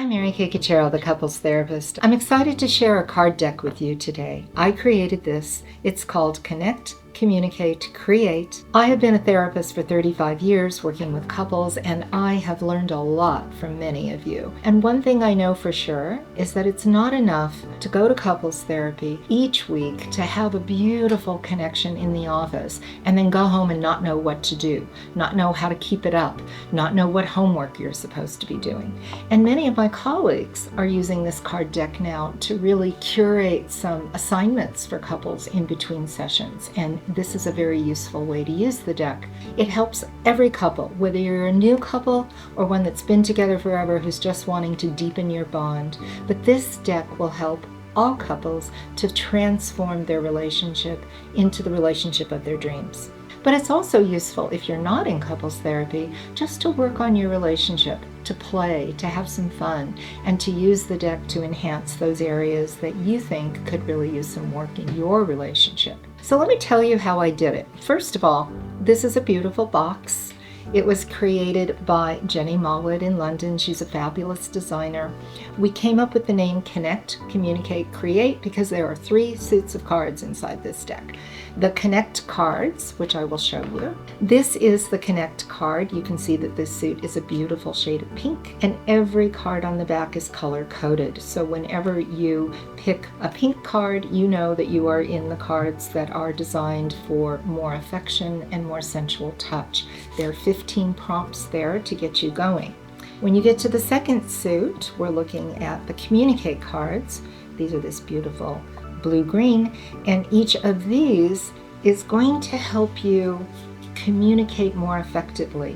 I'm Mary Kay Cachero, the couples therapist. I'm excited to share a card deck with you today. I created this. It's called Connect, Communicate, Create. I have been a therapist for 35 years working with couples, and I have learned a lot from many of you. And one thing I know for sure is that it's not enough to go to couples therapy each week to have a beautiful connection in the office and then go home and not know what to do, not know how to keep it up, not know what homework you're supposed to be doing. And many of my colleagues are using this card deck now to really curate some assignments for couples in between sessions. And this is a very useful way to use the deck. It helps every couple, whether you're a new couple or one that's been together forever who's just wanting to deepen your bond. But this deck will help all couples to transform their relationship into the relationship of their dreams. But it's also useful if you're not in couples therapy, just to work on your relationship, to play, to have some fun, and to use the deck to enhance those areas that you think could really use some work in your relationship. So let me tell you how I did it. First of all, this is a beautiful box. It was created by Jenny Malwood in London. She's a fabulous designer. We came up with the name Connect, Communicate, Create because there are 3 suits of cards inside this deck. The Connect cards, which I will show you. This is the Connect card. You can see that this suit is a beautiful shade of pink, and every card on the back is color-coded. So whenever you pick a pink card, you know that you are in the cards that are designed for more affection and more sensual touch. There are 15 prompts there to get you going. When you get to the second suit, we're looking at the Communicate cards. These are this beautiful blue-green, and each of these is going to help you communicate more effectively.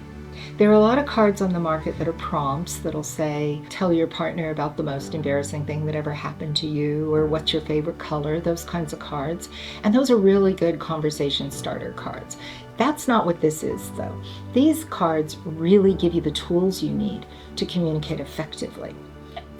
There are a lot of cards on the market that are prompts that'll say, tell your partner about the most embarrassing thing that ever happened to you, or what's your favorite color, those kinds of cards. And those are really good conversation starter cards. That's not what this is, though. These cards really give you the tools you need to communicate effectively.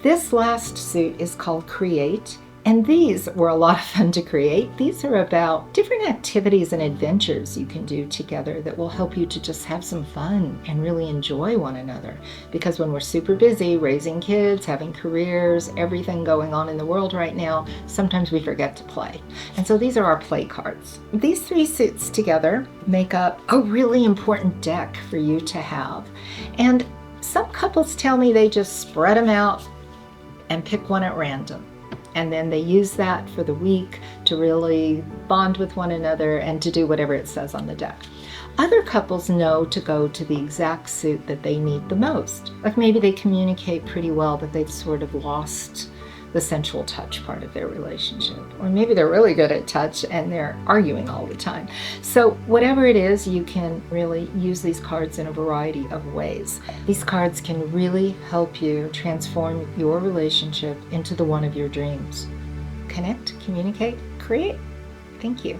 This last suit is called Create. And these were a lot of fun to create. These are about different activities and adventures you can do together that will help you to just have some fun and really enjoy one another. Because when we're super busy raising kids, having careers, everything going on in the world right now, sometimes we forget to play. And so these are our play cards. These 3 suits together make up a really important deck for you to have. And some couples tell me they just spread them out and pick one at random. And then they use that for the week to really bond with one another and to do whatever it says on the deck. Other couples know to go to the exact suit that they need the most. Like maybe they communicate pretty well, but they've sort of lost the sensual touch part of their relationship. Or maybe they're really good at touch and they're arguing all the time. So whatever it is, you can really use these cards in a variety of ways. These cards can really help you transform your relationship into the one of your dreams. Connect, communicate, create. Thank you.